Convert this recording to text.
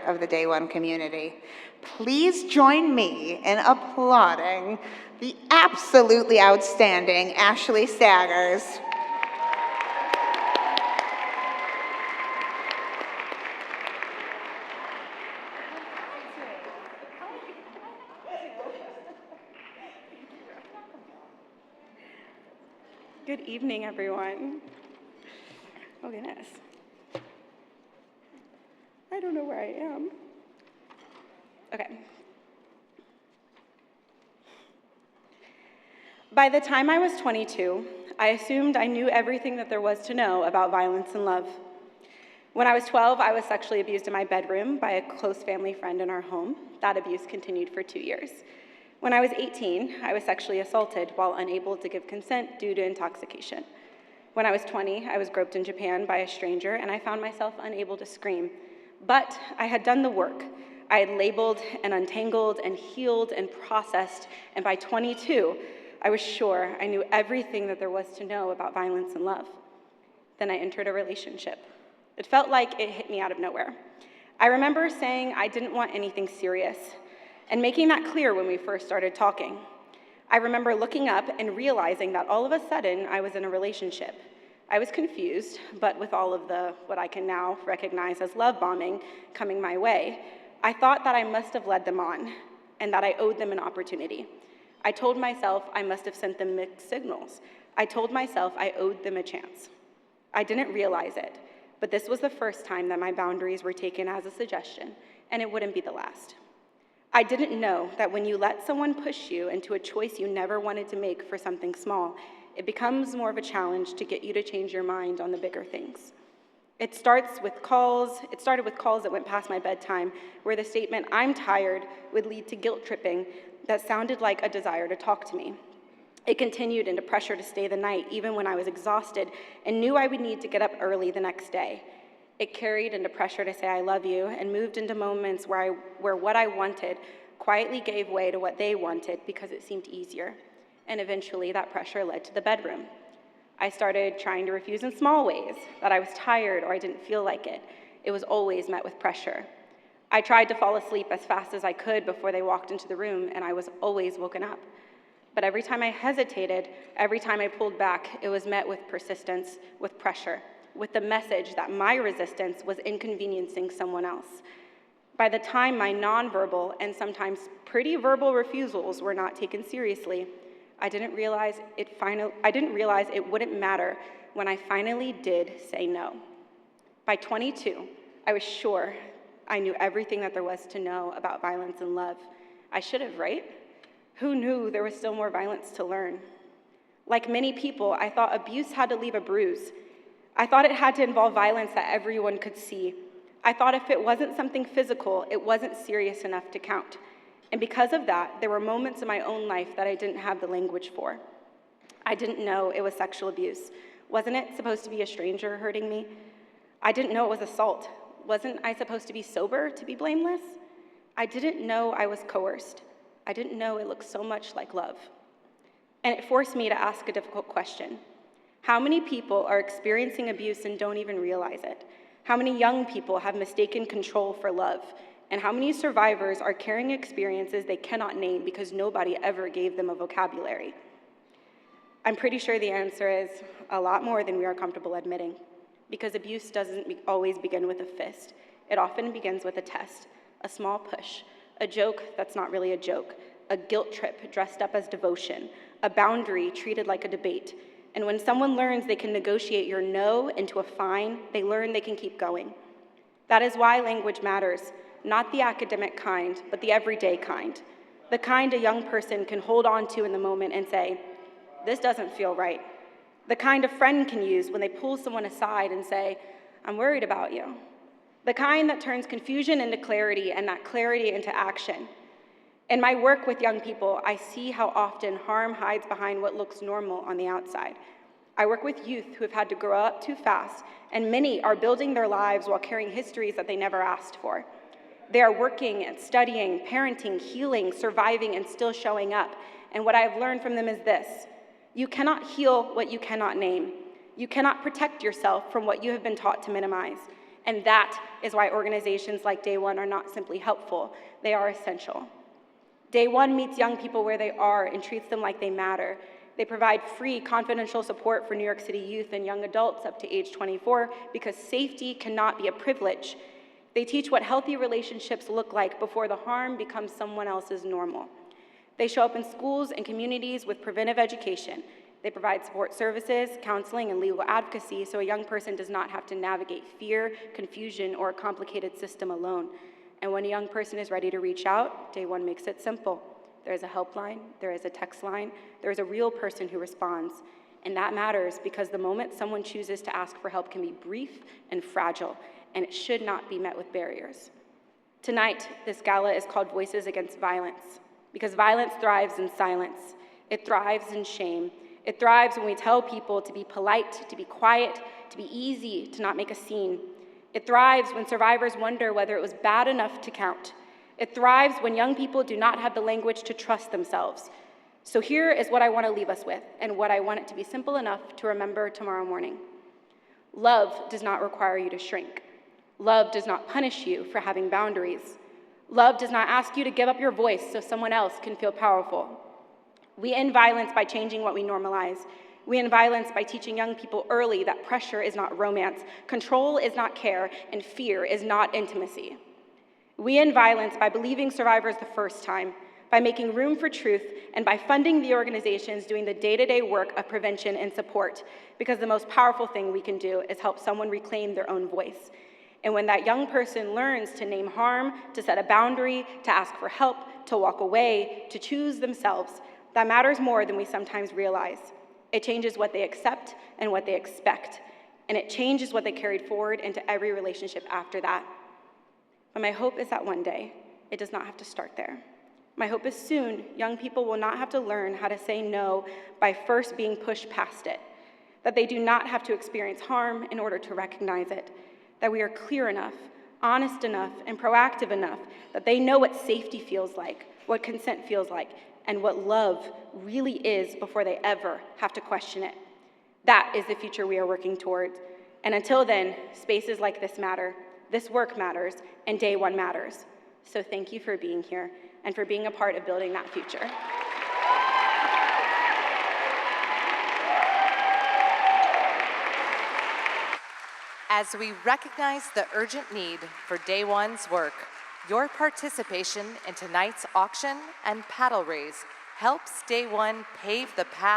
of the Day One community. Please join me in applauding the absolutely outstanding Ashley Staggers. Good evening, everyone. Oh, goodness. I don't know where I am. Okay. By the time I was 22, I assumed I knew everything that there was to know about violence and love. When I was 12, I was sexually abused in my bedroom by a close family friend in our home. That abuse continued for 2 years. When I was 18, I was sexually assaulted while unable to give consent due to intoxication. When I was 20, I was groped in Japan by a stranger, and I found myself unable to scream. But I had done the work. I had labeled and untangled and healed and processed, and by 22, I was sure I knew everything that there was to know about violence and love. Then I entered a relationship. It felt like it hit me out of nowhere. I remember saying I didn't want anything serious, and making that clear when we first started talking. I remember looking up and realizing that all of a sudden I was in a relationship. I was confused, but with all of the, what I can now recognize as love bombing coming my way, I thought that I must have led them on and that I owed them an opportunity. I told myself I must have sent them mixed signals. I told myself I owed them a chance. I didn't realize it, but this was the first time that my boundaries were taken as a suggestion, and it wouldn't be the last. I didn't know that when you let someone push you into a choice you never wanted to make for something small, it becomes more of a challenge to get you to change your mind on the bigger things. It started with calls that went past my bedtime, where the statement, "I'm tired," would lead to guilt tripping that sounded like a desire to talk to me. It continued into pressure to stay the night, even when I was exhausted and knew I would need to get up early the next day. It carried into pressure to say I love you, and moved into moments where what I wanted quietly gave way to what they wanted because it seemed easier. And eventually that pressure led to the bedroom. I started trying to refuse in small ways, that I was tired or I didn't feel like it. It was always met with pressure. I tried to fall asleep as fast as I could before they walked into the room, and I was always woken up. But every time I hesitated, every time I pulled back, it was met with persistence, with pressure, with the message that my resistance was inconveniencing someone else. By the time my nonverbal and sometimes pretty verbal refusals were not taken seriously, I didn't realize it wouldn't matter when I finally did say no. By 22, I was sure I knew everything that there was to know about violence and love. I should have, right? Who knew there was still more violence to learn? Like many people, I thought abuse had to leave a bruise. I thought it had to involve violence that everyone could see. I thought if it wasn't something physical, it wasn't serious enough to count. And because of that, there were moments in my own life that I didn't have the language for. I didn't know it was sexual abuse. Wasn't it supposed to be a stranger hurting me? I didn't know it was assault. Wasn't I supposed to be sober to be blameless? I didn't know I was coerced. I didn't know it looked so much like love. And it forced me to ask a difficult question. How many people are experiencing abuse and don't even realize it? How many young people have mistaken control for love? And how many survivors are carrying experiences they cannot name because nobody ever gave them a vocabulary? I'm pretty sure the answer is a lot more than we are comfortable admitting, because abuse doesn't always begin with a fist. It often begins with a test, a small push, a joke that's not really a joke, a guilt trip dressed up as devotion, a boundary treated like a debate. And when someone learns they can negotiate your no into a fine, they learn they can keep going. That is why language matters, not the academic kind, but the everyday kind. The kind a young person can hold on to in the moment and say, "This doesn't feel right." The kind a friend can use when they pull someone aside and say, "I'm worried about you." The kind that turns confusion into clarity and that clarity into action. In my work with young people, I see how often harm hides behind what looks normal on the outside. I work with youth who have had to grow up too fast, and many are building their lives while carrying histories that they never asked for. They are working and studying, parenting, healing, surviving, and still showing up. And what I have learned from them is this: you cannot heal what you cannot name. You cannot protect yourself from what you have been taught to minimize. And that is why organizations like Day One are not simply helpful, they are essential. Day One meets young people where they are and treats them like they matter. They provide free, confidential support for New York City youth and young adults up to age 24 because safety cannot be a privilege. They teach what healthy relationships look like before the harm becomes someone else's normal. They show up in schools and communities with preventive education. They provide support services, counseling, and legal advocacy so a young person does not have to navigate fear, confusion, or a complicated system alone. And when a young person is ready to reach out, Day One makes it simple. There is a helpline, there is a text line, there is a real person who responds. And that matters because the moment someone chooses to ask for help can be brief and fragile, and it should not be met with barriers. Tonight, this gala is called Voices Against Violence, because violence thrives in silence. It thrives in shame. It thrives when we tell people to be polite, to be quiet, to be easy, to not make a scene. It thrives when survivors wonder whether it was bad enough to count. It thrives when young people do not have the language to trust themselves. So here is what I want to leave us with, and what I want it to be simple enough to remember tomorrow morning. Love does not require you to shrink. Love does not punish you for having boundaries. Love does not ask you to give up your voice so someone else can feel powerful. We end violence by changing what we normalize. We end violence by teaching young people early that pressure is not romance, control is not care, and fear is not intimacy. We end violence by believing survivors the first time, by making room for truth, and by funding the organizations doing the day-to-day work of prevention and support, because the most powerful thing we can do is help someone reclaim their own voice. And when that young person learns to name harm, to set a boundary, to ask for help, to walk away, to choose themselves, that matters more than we sometimes realize. It changes what they accept and what they expect, and it changes what they carried forward into every relationship after that. But my hope is that one day, it does not have to start there. My hope is soon, young people will not have to learn how to say no by first being pushed past it, that they do not have to experience harm in order to recognize it, that we are clear enough, honest enough, and proactive enough that they know what safety feels like, what consent feels like, and what love really is before they ever have to question it. That is the future we are working towards. And until then, spaces like this matter, this work matters, and Day One matters. So thank you for being here and for being a part of building that future. As we recognize the urgent need for Day One's work, your participation in tonight's auction and paddle raise helps Day One pave the path